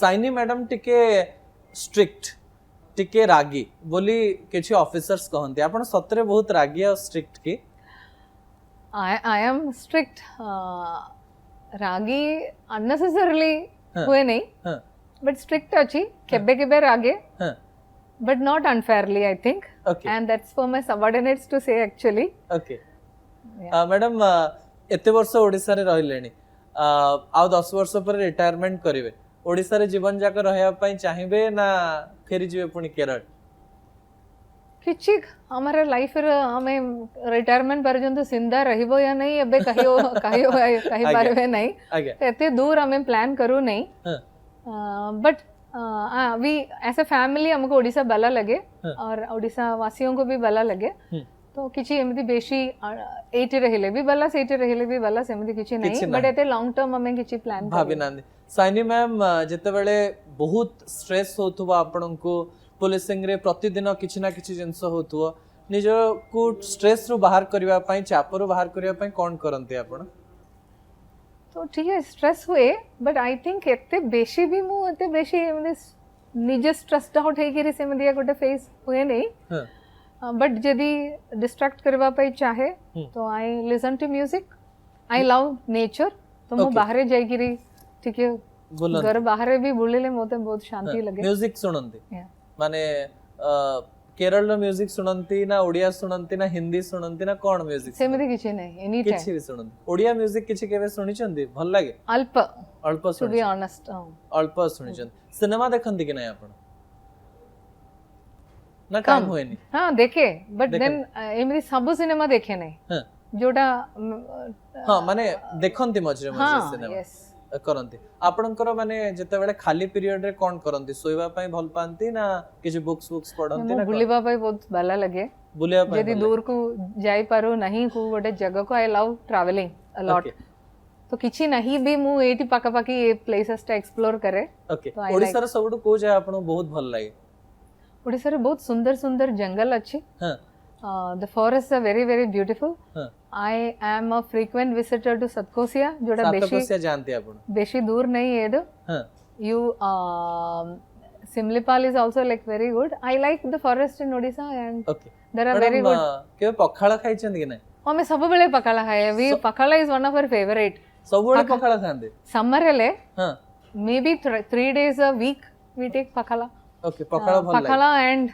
Saini madam टिके strict टिके रागी बोली किछि ऑफिसर्स कहंती आपण सतरे बहुत रागी और स्ट्रिक्ट की I am strict. Ragi unnecessarily हुए नहीं but strict अच्छी केबे केबे रागे but not unfairly I think Okay. and that's for my subordinates to say actually. Okay madam एते वर्ष ओडिसा रे रहिलेनी आ 10 वर्ष पर रिटायरमेंट करिवे ओडिसा रे जीवन जाक रहया पई चाहिबे ना फेरी जिवे पुनी केरल किछि हमारे लाइफ रे हमें रिटायरमेंट पर्यंत जिंदा रहिबो या नहीं एबे कहि पारबे नहीं आगे एते दूर हमें प्लान करू नहीं but we as a family हमको ओडिसा भला लगे और ओडिसा वासियों को भी भला लगे तो किछि एमती बेसी एटी रहिले भी भला सेटी रहिले भी भला सेमती किछि नहीं बट एते लॉन्ग टर्म हमें किछि प्लान भाबी नांदी साइनी मैम जेते बेले बहुत स्ट्रेस होथुवा आपनको पुलिसिंग रे प्रतिदिन किछि ना किछि जिंस होथुवा निज को स्ट्रेस रो बाहर करबा पई चाप रो बाहर करबा पई कोन करंती आपण तो ठीक है स्ट्रेस हुए बट आई थिंक एते बेसी भी मु एते बेसी माने निज स्ट्रेस आउट हे के से मदिया गोटे फेस हुए नहीं बट जदी डिस्ट्रैक्ट करबा पई चाहे तो I listen to music I love nature तो मु बाहर जाई गिरी ठीक है घर बाहर भी बुलिले मोते बहुत शांति लगे म्यूजिक सुनंती माने केरल रो म्यूजिक सुनंती ना ओडिया सुनंती ना हिंदी सुनंती ना कोन म्यूजिक सेमती किछि नै एनी टाइम किछि भी सुनंती ओडिया म्यूजिक किछि केबे सुनि चंदी भल लागे अल्प अल्प टू बी ऑनेस्ट अल्प सुनि चंदी सिनेमा देखंती कि नै आपण ना काम होए नी हां देखे बट देन एमरी सब सिनेमा देखे नै हां जोटा हां माने देखंती मझरे मझरे सिनेमा यस करंती आपनकर माने जते बेले खाली पीरियड रे कोन करंती सोइबा पई भल पांती ना किछि बुक्स पढंती ना बुलिबा पई बहुत भला लगे बुलिया पई यदि दूर को जाई पारो नहीं को गोटे जगह को I love travelling a lot तो किछि नहीं भी मु एटी पाका पाकी ए प्लेसेस टा एक्सप्लोर करे ओके ओडिसा रे सबटु को जाय आपन बहुत भल लागे ओडिसा रे बहुत सुंदर सुंदर जंगल अछि हां the forests are very very beautiful I am a frequent visitor to Satkosia जोड़ा सतकोसिया जानते आपण बेशी दूर नहीं है दो you Simlipal is also like very good I like the forest in Odisha and okay there are very good के पखाला खाइ छन कि नै हमें सब बेले पखाला खाए we pakhala is one of our favorite सब बेले पखाला खांदे summer ले हां maybe 3 days a week we take pakhala okay pakhala भल लागे pakhala and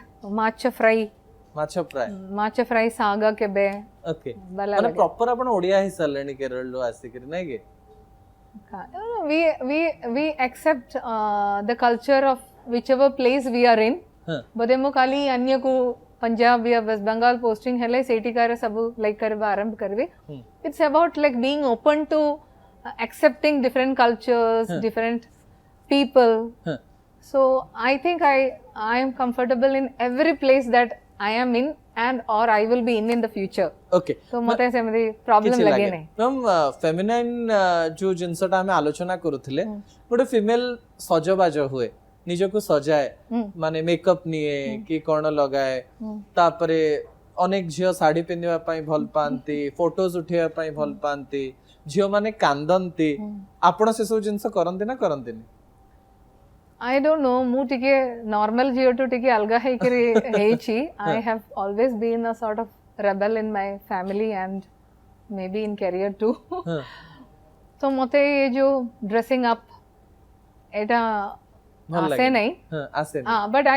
macha fry माछ फ्राई सागा केबे ओके माने प्रॉपर आपण ओडिया ही सलेनी केरल लो आसी करी नै गे we accept the culture of whichever place we are in बदे मो खाली अन्य को पंजाब या वेस्ट बंगाल पोस्टिंग हेले सेठी करे सब लाइक करबा आरंभ करबे it's about like being open to accepting different cultures different people so I think I am comfortable in every place that I am in and or I will be in the future okay so मते से मेरी problem लगे नहीं ma'am feminine जो जिंसटा हमें आलोचना करूथिले गोटे female सजबाज हुए निजो को सजाए माने मेकअप निए कि कोन लगाए तापरे अनेक झियो साड़ी पिनवा पई भल पांती फोटोज उठेवा पई भल पांती झियो माने कांदंती आपण से सब जिंस करंती ना करंती I don't know mu tike normal Jio to tike अलगा है करे है छी I have always been a sort of rebel in my family and maybe in career too तो मते ये जो dressing up एटा आसे नहीं आसे but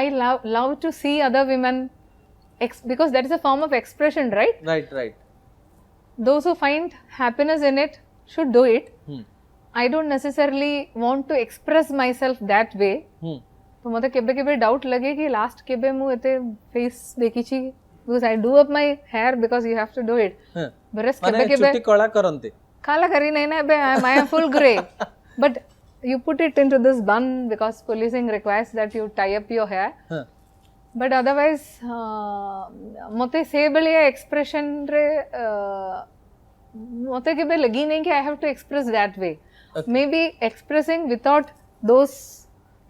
I love to see other women because that is a form of expression right those who find happiness in it should do it I don't necessarily want to express myself that way तो मते केबे केबे doubt लगे कि last केबे मु एते face देखि छी because I do up my hair because you have to do it बरस केबे केबे चुटी कला करंते काला करी नहीं ना बे I am full gray but you put it into this bun because policing requires that you tie up your hair but otherwise मते से बेले एक्सप्रेशन रे मते केबे लगी नहीं कि I have to express that way maybe expressing without those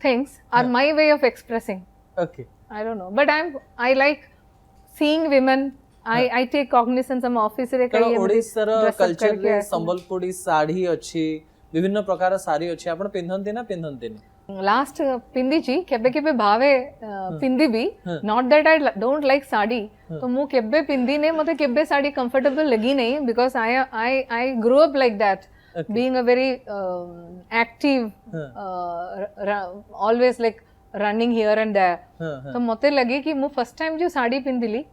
things are my way of expressing okay I don't know but I like seeing women I take cognizance of office रे कई ओडिसा रो culture रे संबलपुरी साड़ी अछि विभिन्न प्रकार साड़ी अछि आपण पिंधंती ना पिंधंती last पिंदी केबे केबे भावे पिंदी भी not that I don't like sari तो मु केबे पिंदी ने मते केबे साड़ी कंफर्टेबल लगी नहीं because I grow up like that being a very active always like running here and there तो मते लगे कि मु फर्स्ट टाइम जो साड़ी पिंदिली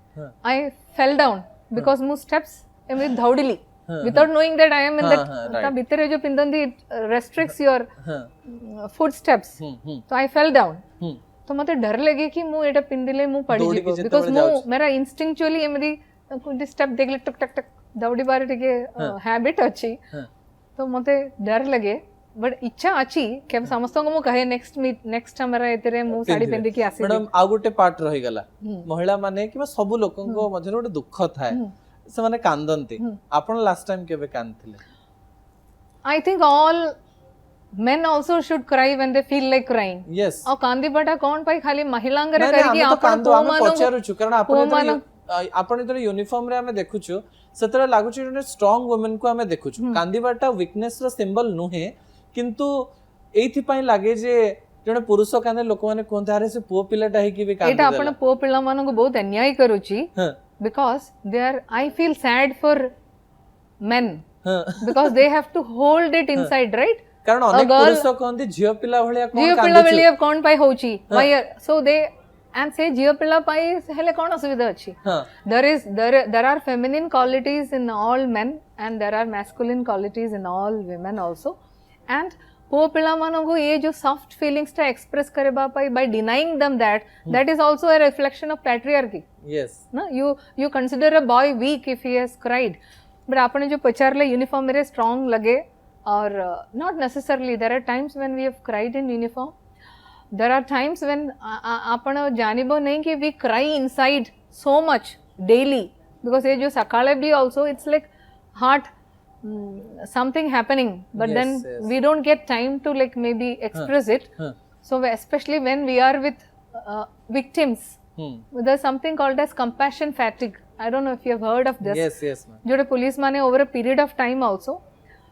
आई फेल डाउन बिकॉज मु स्टेप्स एमि धौडिली without knowing that I am in that ता भीतर जो पिंदंदी it restricts your footsteps तो I fell down तो मते डर लगे कि मु एटा पिंदिले मु पड़ी जीवो बिकॉज मु मेरा इंस्टिंक्चुअली एमदी कुछ स्टेप देखले टक टक टक दौड़ी बार टिके हैबिट अछि तो मते डर लगे बट इच्छा अछि के समस्त को मु कहे नेक्स्ट हमरा एतरे मु साड़ी पिंदी की आसी मैडम आ गुटे पार्ट रही गला महिला माने कि सब लोकन को मझे गुटे दुख थाए से माने कांदंती आपण लास्ट टाइम केबे कांदथिले I think all men also should cry when they feel like crying yes और कांदी बटा कौन पाई खाली महिलांगरे करके आपण तो हम पचारु छु कारण आपण इधर यूनिफॉर्म रे हमें देखु छु सतरा लागु छु ने स्ट्रांग वुमेन को हमें देखु छु कांदी बटा वीकनेस रो सिंबल नुहे किंतु एथि पई लागे जे जने पुरुष कांदे लोक माने कोन तारे से पो पिलाटा है कि भी कांदी एटा आपण पो पिला मानको बहुत अन्याय करू छी because I feel sad for men because they have to hold it inside right कारण अनेक पुरुष कहंती झियो पिला भलिया कोन पाई होची so they and say झियो पिला पाई हेले कोन असुविधा अछि there are feminine qualities in all men and there are masculine qualities in all women also and पो पिला मानो को ये जो सॉफ्ट फीलिंग्स टा एक्सप्रेस करे बापाई by denying them that is also a reflection of patriarchy yes ना you consider a boy weak if he has cried but आपने जो पचारले यूनिफॉर्म मेरे स्ट्रांग लगे और not necessarily there are times when we have cried in uniform there are times when आपण जानिबो नहीं कि we cry inside so much daily because ये जो सकाळे भी also it's like heart something happening but then we don't get time to like maybe express it so especially when we are with victims there's something called as compassion fatigue I don't know if you have heard of this yes jode police mane over a period of time also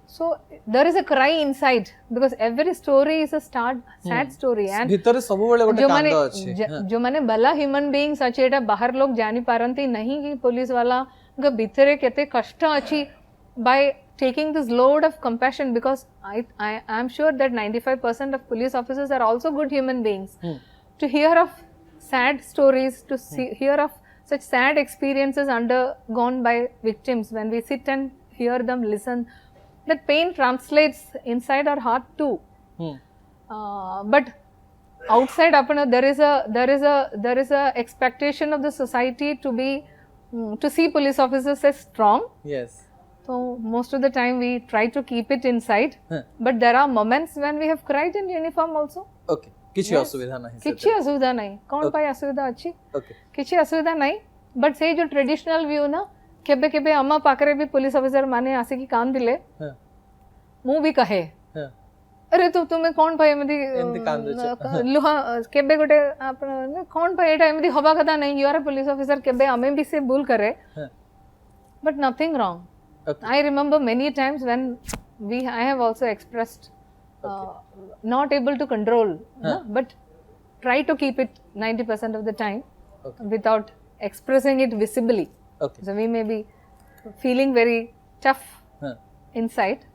so there is a cry inside because every story is a sad story and भीतर सब बेले गोटे कांद अछि जो माने भला human beings अछि एटा बाहर लोग जानि पारंती नहीं कि पुलिस वाला के भीतर केते कष्ट अछि by taking this load of compassion because I am sure that 95% of police officers are also good human beings to hear of sad stories to hear of such sad experiences undergone by victims when we sit and hear them listen that pain translates inside our heart too but outside apna there is a expectation of the society to be to see police officers as strong yes so most of the time we try to keep it inside but there are moments when we have cried in uniform also okay किछि असुविधा नाही किछि असुविधा नाही कोन पाई असुविधा अछि okay किछि असुविधा नाही बट से जो ट्रेडिशनल व्यू ना केबे केबे अम्मा पाकरे भी पुलिस ऑफिसर माने आसे की काम दिले मु भी कहे अरे तो तुम्हें कोन पाई एमदी लुहा केबे गोटे आपण कोन पाई एटा एमदी हवा कथा नहीं you are a police officer केबे हमें भी से भूल करे but nothing wrong I remember many times when I have also expressed not able to control but try to keep it 90% of the time without expressing it visibly so we may be feeling very tough inside